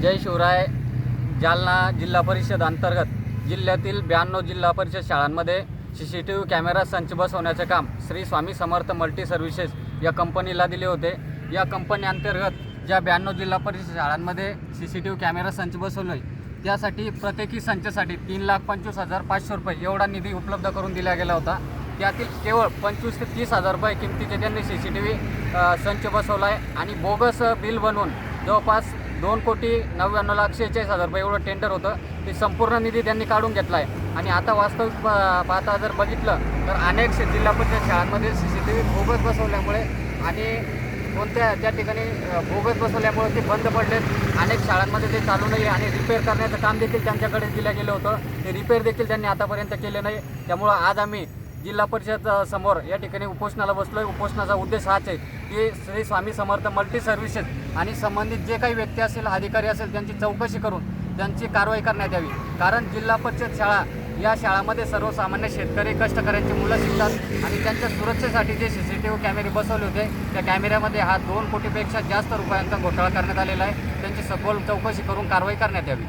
जय शिवराय. जालना जिल्हा परिषद अंतर्गत जिल्ह्यातील 92 जिल्हा परिषद शाळांमध्ये CCTV कॅमेरा संच बसवण्याचे काम श्री स्वामी समर्थ मल्टी सर्व्हिसेस या कंपनीला दिले होते. या कंपनी अंतर्गत ज्या 92 जिल्हा परिषद शाळांमध्ये CCTV कॅमेरा संच बसवले त्यासाठी प्रत्येकी संचासाठी 3,25,500 रुपये एवढा निधी उपलब्ध करून दिला गेला होता. त्यातील केवळ 25,000 ते 30,000 रुपये किमतीचे त्यांनी CCTV संच बसवला आहे आणि बोगस बिल बनवून जवळपास 2,99,46,000 रुपये एवढं टेंडर होतं. ते संपूर्ण निधी त्यांनी काढून घेतला आहे आणि आता वास्तविक पाहता जर बघितलं तर अनेक जिल्हा परिषद शाळांमध्ये CCTV बोगस बसवल्यामुळे आणि त्या ठिकाणी बोगस बसवल्यामुळे ते बंद पडलेत. अनेक शाळांमध्ये ते चालू नाही आणि रिपेअर करण्याचं काम देखील त्यांच्याकडे दिलं गेलं होतं. ते रिपेअर देखील त्यांनी आतापर्यंत केले नाही. त्यामुळं आज आम्ही जिल्हा परिषद समोर या ठिकाणी उपोषणाला बसलो आहे. उपोषणाचा उद्देश हाच आहे की श्री स्वामी समर्थ मल्टी सर्व्हिसेस आणि संबंधित जे काही व्यक्ती असेल, अधिकारी असेल, त्यांची चौकशी करून त्यांची कारवाई करण्यात यावी. कारण जिल्हा परिषद शाळा या शाळामध्ये सर्वसामान्य शेतकरी कष्टकऱ्यांची मुलं शिकतात आणि त्यांच्या सुरक्षेसाठी जे CCTV कॅमेरे बसवले होते त्या कॅमेऱ्यामध्ये हा 2 कोटीपेक्षा जास्त रुपयांचा घोटाळा करण्यात आलेला आहे. त्यांची सखोल चौकशी करून कारवाई करण्यात यावी.